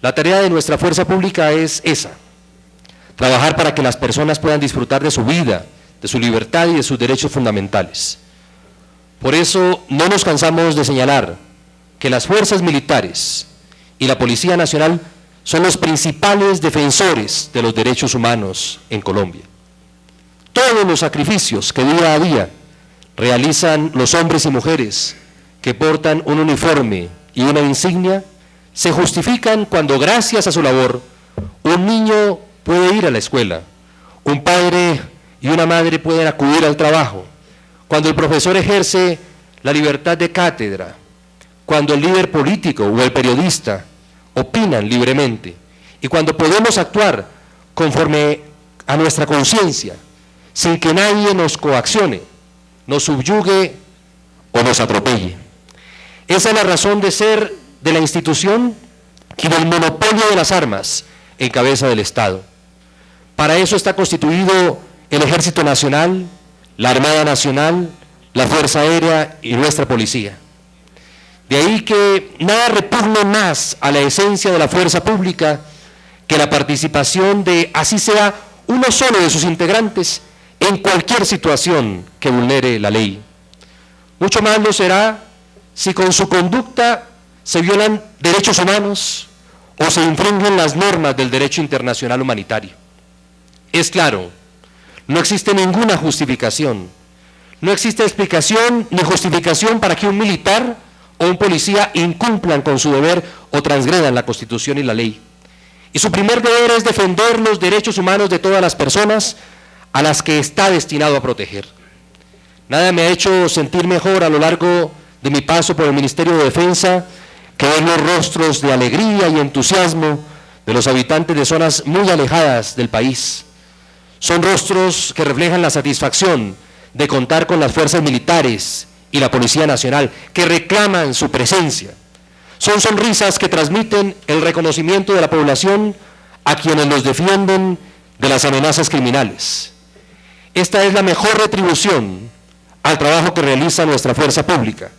La tarea de nuestra fuerza pública es esa: trabajar para que las personas puedan disfrutar de su vida, de su libertad y de sus derechos fundamentales. Por eso no nos cansamos de señalar que las fuerzas militares y la Policía Nacional son los principales defensores de los derechos humanos en Colombia. Todos los sacrificios que día a día realizan los hombres y mujeres que portan un uniforme y una insignia se justifican cuando, gracias a su labor, un niño puede ir a la escuela, un padre y una madre pueden acudir al trabajo, cuando el profesor ejerce la libertad de cátedra, cuando el líder político o el periodista opinan libremente y cuando podemos actuar conforme a nuestra conciencia, sin que nadie nos coaccione, nos subyugue o nos atropelle. Esa es la razón de ser de la institución y del monopolio de las armas en cabeza del Estado. Para eso está constituido el Ejército Nacional, la Armada Nacional, la Fuerza Aérea y nuestra Policía. De ahí que nada repugne más a la esencia de la fuerza pública que la participación de, así sea, uno solo de sus integrantes en cualquier situación que vulnere la ley. Mucho más lo será si con su conducta se violan derechos humanos o se infringen las normas del derecho internacional humanitario. Es claro, no existe ninguna justificación, no existe explicación ni justificación para que un militar o un policía incumplan con su deber o transgredan la Constitución y la ley. Y su primer deber es defender los derechos humanos de todas las personas a las que está destinado a proteger. Nada me ha hecho sentir mejor a lo largo de mi paso por el Ministerio de Defensa que ver los rostros de alegría y entusiasmo de los habitantes de zonas muy alejadas del país. Son rostros que reflejan la satisfacción de contar con las fuerzas militares y la Policía Nacional, que reclaman su presencia. Son sonrisas que transmiten el reconocimiento de la población a quienes los defienden de las amenazas criminales. Esta es la mejor retribución al trabajo que realiza nuestra fuerza pública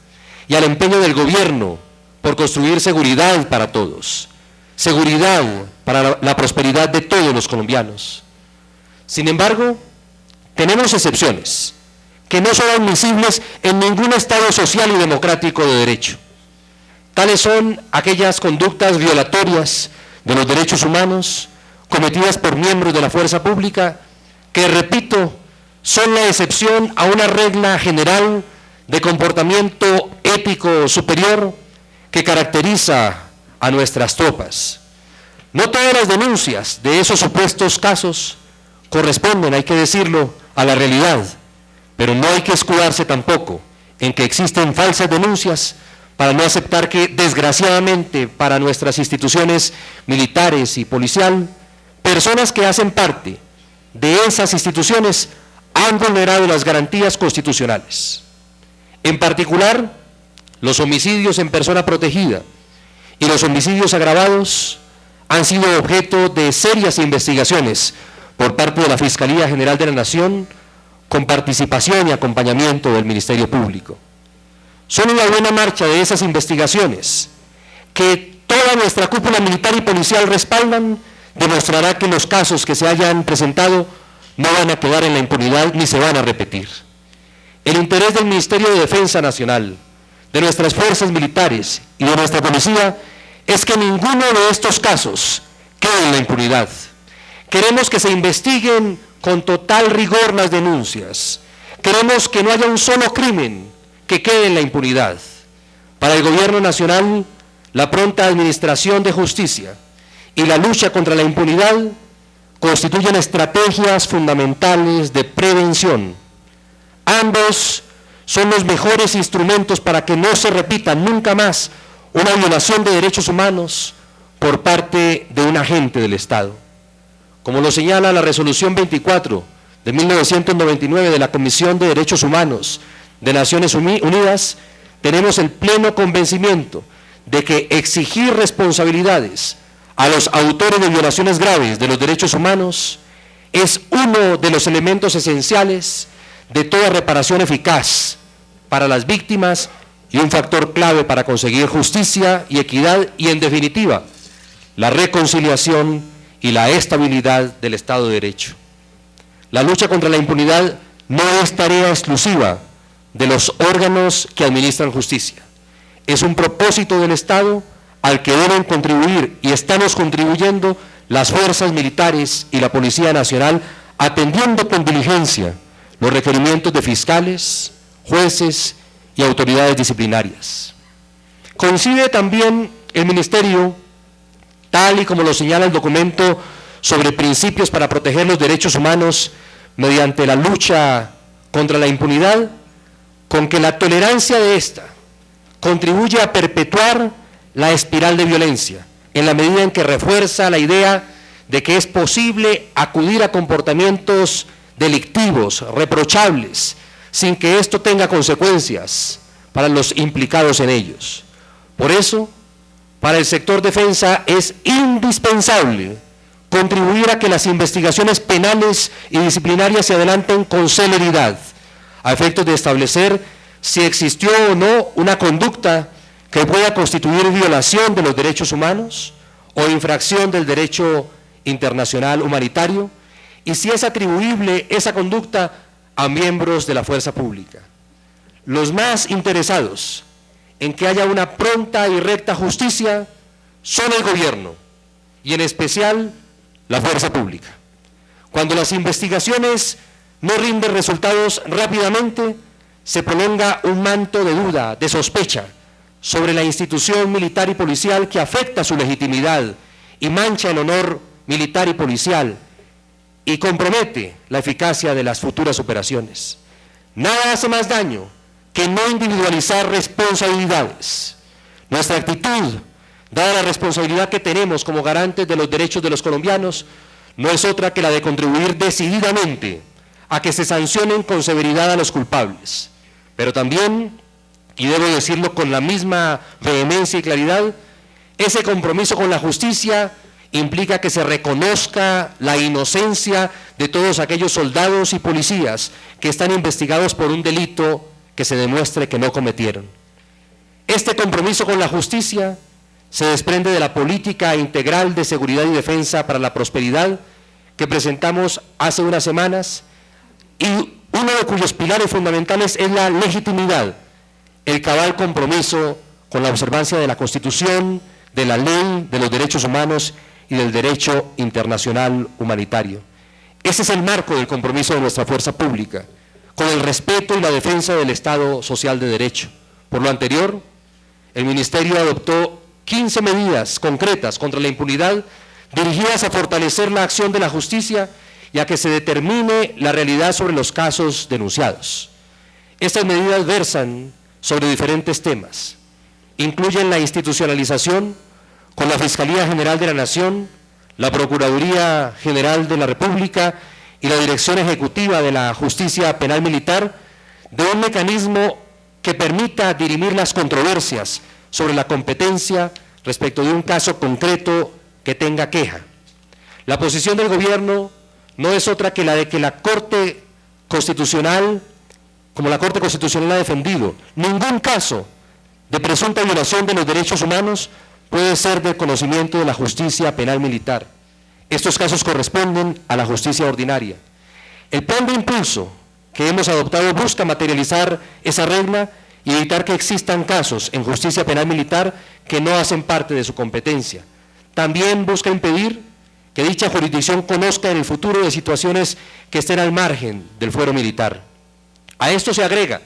y al empeño del gobierno por construir seguridad para todos, seguridad para la prosperidad de todos los colombianos. Sin embargo, tenemos excepciones que no son admisibles en ningún Estado social y democrático de derecho. Tales son aquellas conductas violatorias de los derechos humanos cometidas por miembros de la fuerza pública que, repito, son la excepción a una regla general de comportamiento ético superior que caracteriza a nuestras tropas. No todas las denuncias de esos supuestos casos corresponden, hay que decirlo, a la realidad, pero no hay que escudarse tampoco en que existen falsas denuncias para no aceptar que, desgraciadamente, para nuestras instituciones militares y policial, personas que hacen parte de esas instituciones han vulnerado las garantías constitucionales. En particular, los homicidios en persona protegida y los homicidios agravados han sido objeto de serias investigaciones por parte de la Fiscalía General de la Nación, con participación y acompañamiento del Ministerio Público. Solo una buena marcha de esas investigaciones, que toda nuestra cúpula militar y policial respaldan, demostrará que los casos que se hayan presentado no van a quedar en la impunidad ni se van a repetir. El interés del Ministerio de Defensa Nacional, de nuestras fuerzas militares y de nuestra policía es que ninguno de estos casos quede en la impunidad. Queremos que se investiguen con total rigor las denuncias. Queremos que no haya un solo crimen que quede en la impunidad. Para el Gobierno Nacional, la pronta administración de justicia y la lucha contra la impunidad constituyen estrategias fundamentales de prevención. Ambos son los mejores instrumentos para que no se repita nunca más una violación de derechos humanos por parte de un agente del Estado. Como lo señala la Resolución 24 de 1999 de la Comisión de Derechos Humanos de Naciones Unidas, tenemos el pleno convencimiento de que exigir responsabilidades a los autores de violaciones graves de los derechos humanos es uno de los elementos esenciales de toda reparación eficaz para las víctimas y un factor clave para conseguir justicia y equidad y, en definitiva, la reconciliación y la estabilidad del Estado de Derecho. La lucha contra la impunidad no es tarea exclusiva de los órganos que administran justicia. Es un propósito del Estado al que deben contribuir y estamos contribuyendo las fuerzas militares y la Policía Nacional, atendiendo con diligencia los requerimientos de fiscales, jueces y autoridades disciplinarias. Coincide también el Ministerio, tal y como lo señala el documento sobre principios para proteger los derechos humanos mediante la lucha contra la impunidad, con que la tolerancia de esta contribuye a perpetuar la espiral de violencia, en la medida en que refuerza la idea de que es posible acudir a comportamientos delictivos, reprochables, sin que esto tenga consecuencias para los implicados en ellos. Por eso, para el sector defensa es indispensable contribuir a que las investigaciones penales y disciplinarias se adelanten con celeridad, a efectos de establecer si existió o no una conducta que pueda constituir violación de los derechos humanos o infracción del derecho internacional humanitario, y si es atribuible esa conducta a miembros de la fuerza pública. Los más interesados en que haya una pronta y recta justicia son el gobierno, y en especial la fuerza pública. Cuando las investigaciones no rinden resultados rápidamente, se prolonga un manto de duda, de sospecha, sobre la institución militar y policial que afecta su legitimidad y mancha el honor militar y policial y compromete la eficacia de las futuras operaciones. Nada hace más daño que no individualizar responsabilidades. Nuestra actitud, dada la responsabilidad que tenemos como garantes de los derechos de los colombianos, no es otra que la de contribuir decididamente a que se sancionen con severidad a los culpables. Pero también, y debo decirlo con la misma vehemencia y claridad, ese compromiso con la justicia implica que se reconozca la inocencia de todos aquellos soldados y policías que están investigados por un delito que se demuestre que no cometieron. Este compromiso con la justicia se desprende de la política integral de seguridad y defensa para la prosperidad que presentamos hace unas semanas, y uno de cuyos pilares fundamentales es la legitimidad, el cabal compromiso con la observancia de la Constitución, de la ley, de los derechos humanos y del derecho internacional humanitario. Ese es el marco del compromiso de nuestra fuerza pública, con el respeto y la defensa del Estado social de derecho. Por lo anterior, el Ministerio adoptó 15 medidas concretas contra la impunidad dirigidas a fortalecer la acción de la justicia y a que se determine la realidad sobre los casos denunciados. Estas medidas versan sobre diferentes temas. Incluyen la institucionalización con la Fiscalía General de la Nación, la Procuraduría General de la República y la Dirección Ejecutiva de la Justicia Penal Militar de un mecanismo que permita dirimir las controversias sobre la competencia respecto de un caso concreto que tenga queja. La posición del gobierno no es otra que la de que la Corte Constitucional, como la Corte Constitucional ha defendido, ningún caso de presunta violación de los derechos humanos puede ser del conocimiento de la justicia penal militar. Estos casos corresponden a la justicia ordinaria. El plan de impulso que hemos adoptado busca materializar esa regla y evitar que existan casos en justicia penal militar que no hacen parte de su competencia. También busca impedir que dicha jurisdicción conozca en el futuro de situaciones que estén al margen del fuero militar. A esto se agrega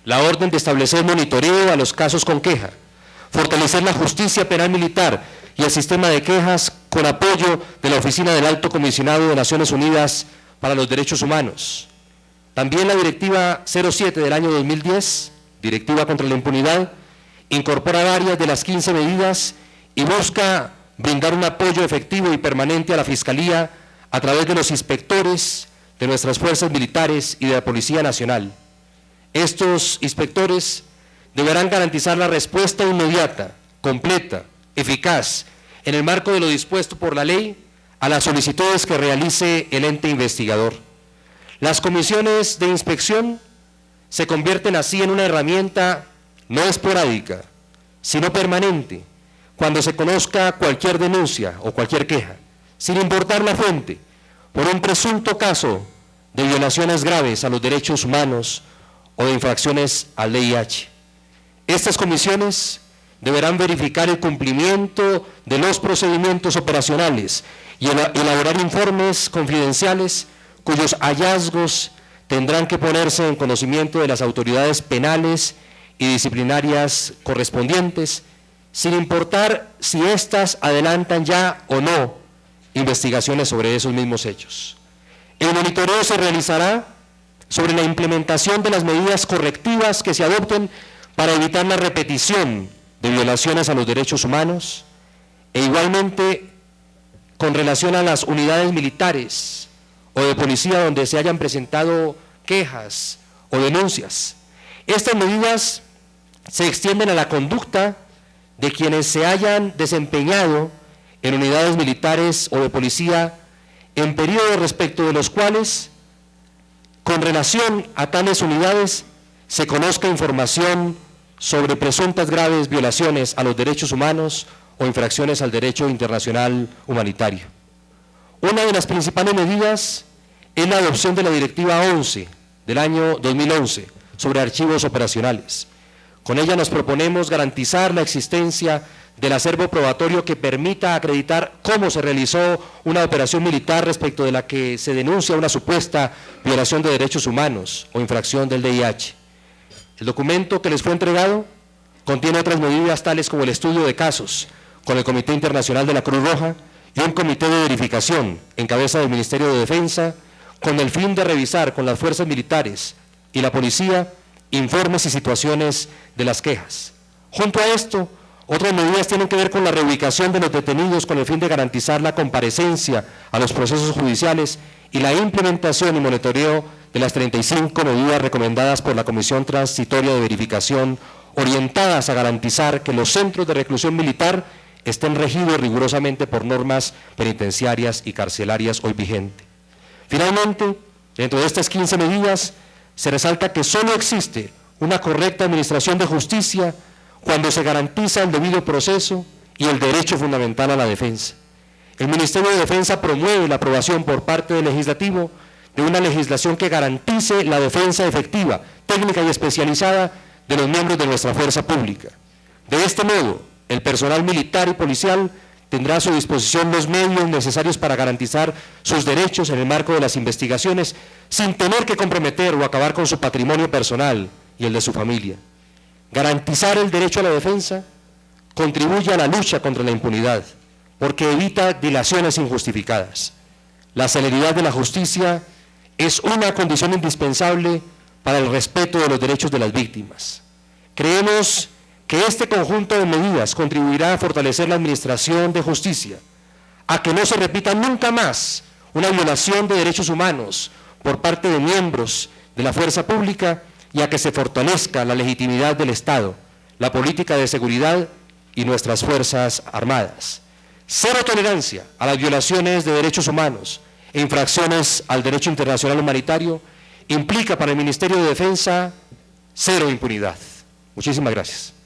la orden de establecer monitoreo a los casos con queja, fortalecer la justicia penal militar y el sistema de quejas con apoyo de la Oficina del Alto Comisionado de Naciones Unidas para los Derechos Humanos. También la Directiva 07 del año 2010, Directiva contra la Impunidad, incorpora varias de las 15 medidas y busca brindar un apoyo efectivo y permanente a la Fiscalía a través de los inspectores de nuestras fuerzas militares y de la Policía Nacional. Estos inspectores deberán garantizar la respuesta inmediata, completa, eficaz, en el marco de lo dispuesto por la ley, a las solicitudes que realice el ente investigador. Las comisiones de inspección se convierten así en una herramienta no esporádica, sino permanente, cuando se conozca cualquier denuncia o cualquier queja, sin importar la fuente, por un presunto caso de violaciones graves a los derechos humanos o de infracciones al VIH. Estas comisiones deberán verificar el cumplimiento de los procedimientos operacionales y elaborar informes confidenciales cuyos hallazgos tendrán que ponerse en conocimiento de las autoridades penales y disciplinarias correspondientes, sin importar si éstas adelantan ya o no investigaciones sobre esos mismos hechos. El monitoreo se realizará sobre la implementación de las medidas correctivas que se adopten para evitar la repetición de violaciones a los derechos humanos e igualmente con relación a las unidades militares o de policía donde se hayan presentado quejas o denuncias. Estas medidas se extienden a la conducta de quienes se hayan desempeñado en unidades militares o de policía en periodos respecto de los cuales, con relación a tales unidades, se conozca información sobre presuntas graves violaciones a los derechos humanos o infracciones al derecho internacional humanitario. Una de las principales medidas es la adopción de la Directiva 11 del año 2011 sobre archivos operacionales. Con ella nos proponemos garantizar la existencia del acervo probatorio que permita acreditar cómo se realizó una operación militar respecto de la que se denuncia una supuesta violación de derechos humanos o infracción del VIH. El documento que les fue entregado contiene otras medidas tales como el estudio de casos con el Comité Internacional de la Cruz Roja y un comité de verificación en cabeza del Ministerio de Defensa con el fin de revisar con las fuerzas militares y la policía informes y situaciones de las quejas. Junto a esto, otras medidas tienen que ver con la reubicación de los detenidos con el fin de garantizar la comparecencia a los procesos judiciales y la implementación y monitoreo de las 35 medidas recomendadas por la Comisión Transitoria de Verificación orientadas a garantizar que los centros de reclusión militar estén regidos rigurosamente por normas penitenciarias y carcelarias hoy vigentes. Finalmente, dentro de estas 15 medidas, se resalta que solo existe una correcta administración de justicia cuando se garantiza el debido proceso y el derecho fundamental a la defensa. El Ministerio de Defensa promueve la aprobación por parte del Legislativo de una legislación que garantice la defensa efectiva, técnica y especializada de los miembros de nuestra fuerza pública. De este modo, el personal militar y policial tendrá a su disposición los medios necesarios para garantizar sus derechos en el marco de las investigaciones sin tener que comprometer o acabar con su patrimonio personal y el de su familia. Garantizar el derecho a la defensa contribuye a la lucha contra la impunidad porque evita dilaciones injustificadas. La celeridad de la justicia es una condición indispensable para el respeto de los derechos de las víctimas. Creemos que este conjunto de medidas contribuirá a fortalecer la administración de justicia, a que no se repita nunca más una violación de derechos humanos por parte de miembros de la fuerza pública y a que se fortalezca la legitimidad del Estado, la política de seguridad y nuestras Fuerzas Armadas. Cero tolerancia a las violaciones de derechos humanos e infracciones al derecho internacional humanitario implica para el Ministerio de Defensa cero impunidad. Muchísimas gracias.